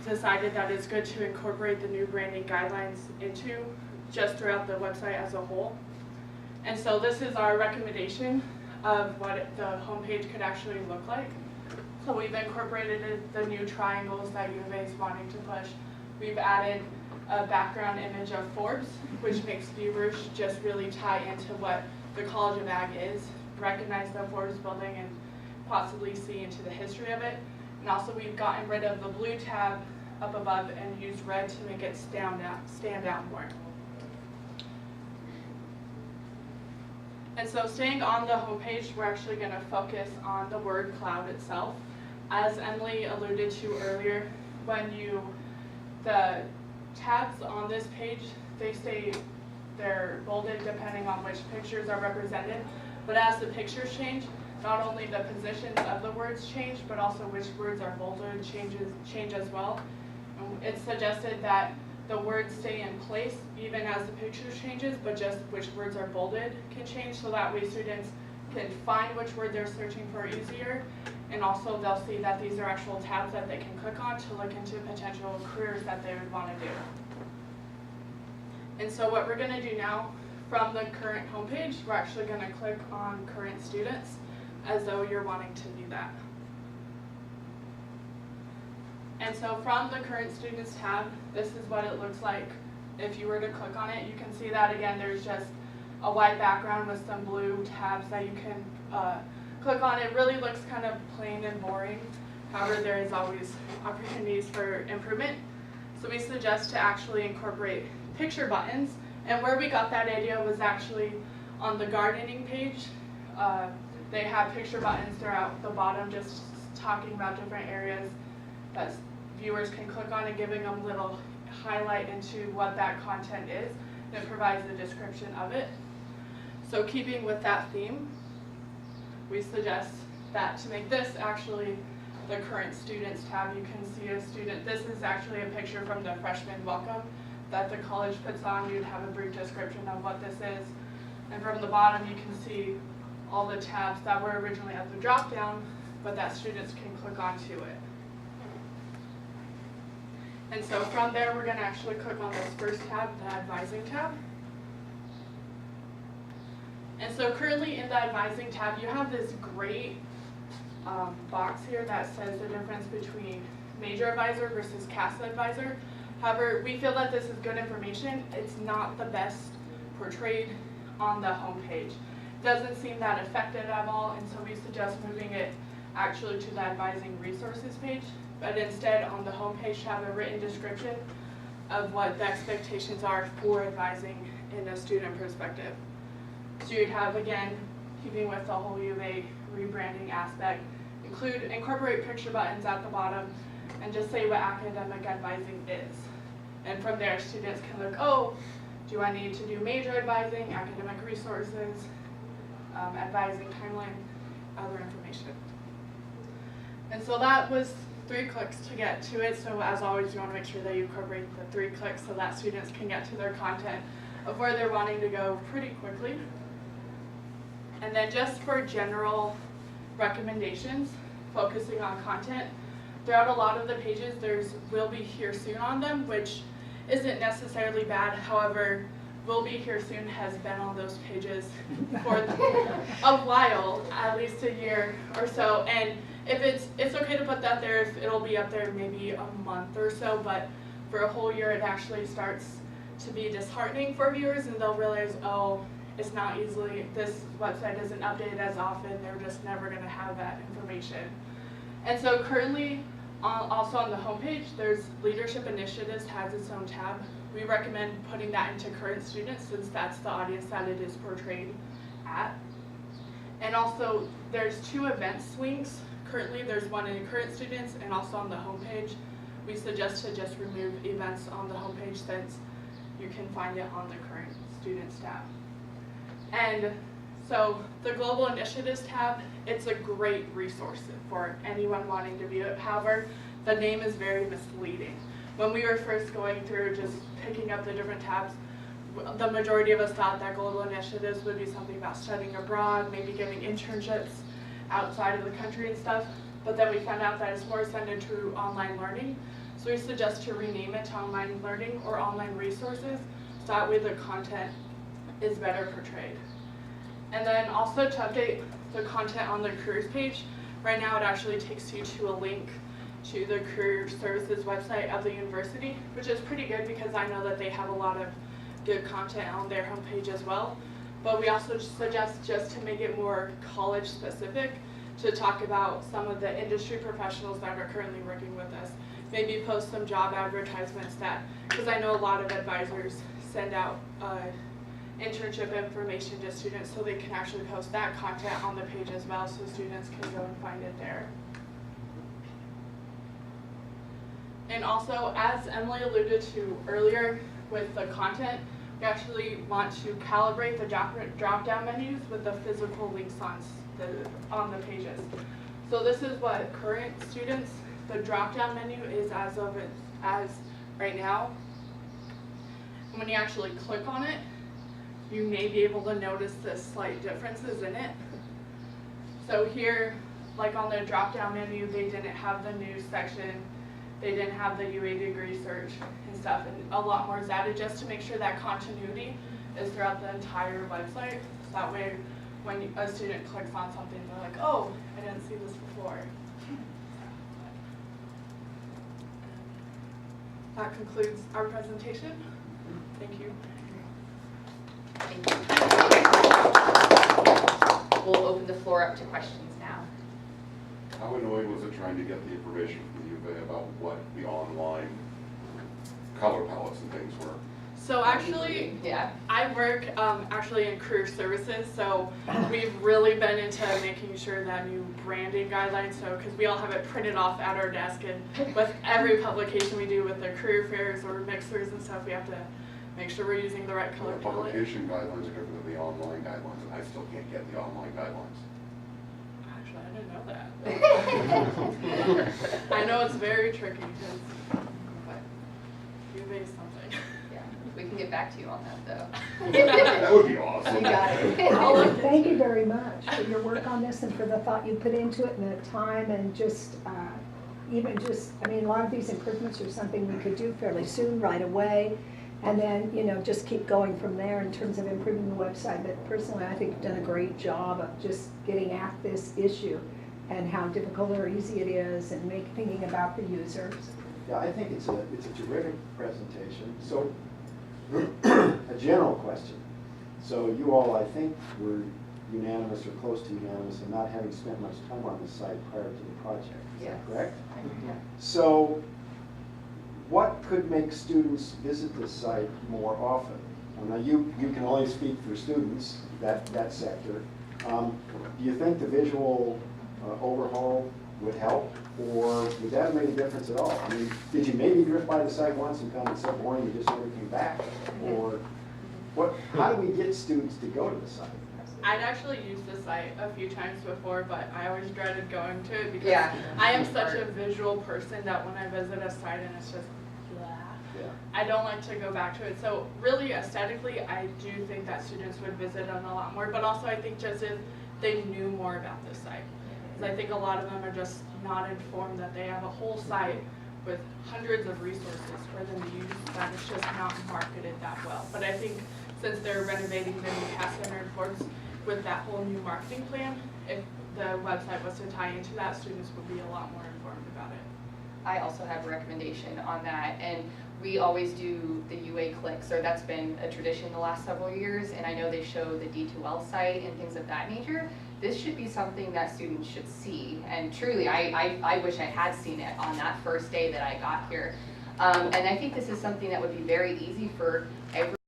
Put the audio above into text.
decided that it's good to incorporate the new branding guidelines into just throughout the website as a whole. And so this is our recommendation of what the homepage could actually look like. So we've incorporated the new triangles that U of A is wanting to push. We've added a background image of Forbes, which makes viewers just really tie into what the College of Ag is, recognize the Forbes building and possibly see into the history of it. And also we've gotten rid of the blue tab up above and used red to make it stand out more. And so staying on the homepage, we're actually going to focus on the word cloud itself. As Emily alluded to earlier, the tabs on this page, they're bolded depending on which pictures are represented, but as the pictures change, not only the positions of the words change, but also which words are bolded change as well. It's suggested that the words stay in place even as the picture changes, but just which words are bolded can change, so that way students can find which word they're searching for easier, and also they'll see that these are actual tabs that they can click on to look into potential careers that they would want to do. And so what we're going to do now, from the current homepage, we're actually going to click on current students as though you're wanting to do that. And so from the current students tab, this is what it looks like if you were to click on it. You can see that again, there's just a white background with some blue tabs that you can click on. It really looks kind of plain and boring. However, there is always opportunities for improvement. So we suggest to actually incorporate picture buttons. And where we got that idea was actually on the gardening page. They have picture buttons throughout the bottom just talking about different areas that viewers can click on and giving them a little highlight into what that content is. It provides the description of it. So keeping with that theme, we suggest that to make this actually the current students tab, you can see a student. This is actually a picture from the freshman welcome that the college puts on. You'd have a brief description of what this is. And from the bottom you can see all the tabs that were originally at the drop down, but that students can click onto it. And so from there we're going to actually click on this first tab, the advising tab. And so currently in the advising tab you have this great box here that says the difference between major advisor versus CASA advisor. However, we feel that this is good information. It's not the best portrayed on the homepage. It doesn't seem that effective at all, and so we suggest moving it actually to the advising resources page, but instead on the homepage have a written description of what the expectations are for advising in a student perspective. So you'd have, again, keeping with the whole U of A rebranding aspect, incorporate picture buttons at the bottom and just say what academic advising is. And from there students can look, oh, do I need to do major advising, academic resources, advising timeline, other information. And so that was 3 clicks to get to it. So as always, you want to make sure that you incorporate the 3 clicks so that students can get to their content of where they're wanting to go pretty quickly. And then just for general recommendations, focusing on content, throughout a lot of the pages there's will be here soon on them, which isn't necessarily bad. However, will be here soon has been on those pages for a while, at least a year or so, and if it's okay to put that there if it'll be up there maybe a month or so, but for a whole year it actually starts to be disheartening for viewers, and they'll realize, oh, it's not easily, this website isn't updated as often, they're just never going to have that information. And so currently, also on the homepage, there's Leadership Initiatives has its own tab. We recommend putting that into current students since that's the audience that it is portrayed at. And also, there's 2 event swings. Currently, there's one in current students and also on the homepage. We suggest to just remove events on the homepage since you can find it on the current students tab. And so the Global Initiatives tab, it's a great resource for anyone wanting to view it. However, the name is very misleading. When we were first going through just picking up the different tabs, the majority of us thought that Global Initiatives would be something about studying abroad, maybe giving internships outside of the country and stuff. But then we found out that it's more centered to online learning. So we suggest to rename it to online learning or online resources, so that way the content is better portrayed. And then also to update the content on the careers page, right now it actually takes you to a link to the career services website of the university, which is pretty good because I know that they have a lot of good content on their homepage as well. But we also suggest just to make it more college specific, to talk about some of the industry professionals that are currently working with us. Maybe post some job advertisements that, because I know a lot of advisors send out internship information to students, so they can actually post that content on the page as well, so students can go and find it there. And also, as Emily alluded to earlier with the content, we actually want to calibrate the drop-down menus with the physical links on the pages. So this is what current students, the drop-down menu is as right now. And when you actually click on it, you may be able to notice the slight differences in it. So here, like on the drop-down menu, they didn't have the news section, they didn't have the UA degree search and stuff, and a lot more is added just to make sure that continuity is throughout the entire website. So that way, when a student clicks on something, they're like, oh, I didn't see this before. That concludes our presentation. Thank you. Thank you. We'll open the floor up to questions now. How annoying was it trying to get the information from the U of A about what the online color palettes and things were? So actually, yeah. I work actually in career services, so we've really been into making sure that new branding guidelines, so because we all have it printed off at our desk, and with every publication we do with the career fairs or mixers and stuff, we have to make sure we're using the right color The palette. publication guidelines are different than the online guidelines, and I still can't get the online guidelines. Actually, I didn't know that. I know it's very tricky, but you made something. Yeah, we can get back to you on that though. That would be awesome. You got it. Thank you very much for your work on this and for the thought you put into it and the time, and just I mean, a lot of these improvements are something we could do fairly soon, right away. And then, you know, just keep going from there in terms of improving the website. But personally, I think you've done a great job of just getting at this issue and how difficult or easy it is, and thinking about the users. Yeah, I think it's a terrific presentation. So, a general question. So you all, I think, were unanimous or close to unanimous in not having spent much time on the site prior to the project. Is that correct? Yeah. So, what could make students visit this site more often? Now, you can only speak for students, that sector. Do you think the visual overhaul would help, or would that have made a difference at all? I mean, did you maybe drift by the site once and found it so boring you just never came back? Or how do we get students to go to the site? I'd actually used the site a few times before, but I always dreaded going to it because Yeah. I am such a visual person that when I visit a site and it's just blah, Yeah. I don't like to go back to it. So really aesthetically, I do think that students would visit it a lot more, but also I think just if they knew more about this site. Because I think a lot of them are just not informed that they have a whole site with hundreds of resources for them to use that it's just not marketed that well. But I think since they're renovating the new Cass Center and Forts with that whole new marketing plan, if the website was to tie into that, students would be a lot more informed about it. I also have a recommendation on that, and we always do the UA clicks, or that's been a tradition the last several years, and I know they show the D2L site and things of that nature. This should be something that students should see, and truly, I wish I had seen it on that first day that I got here. And I think this is something that would be very easy for every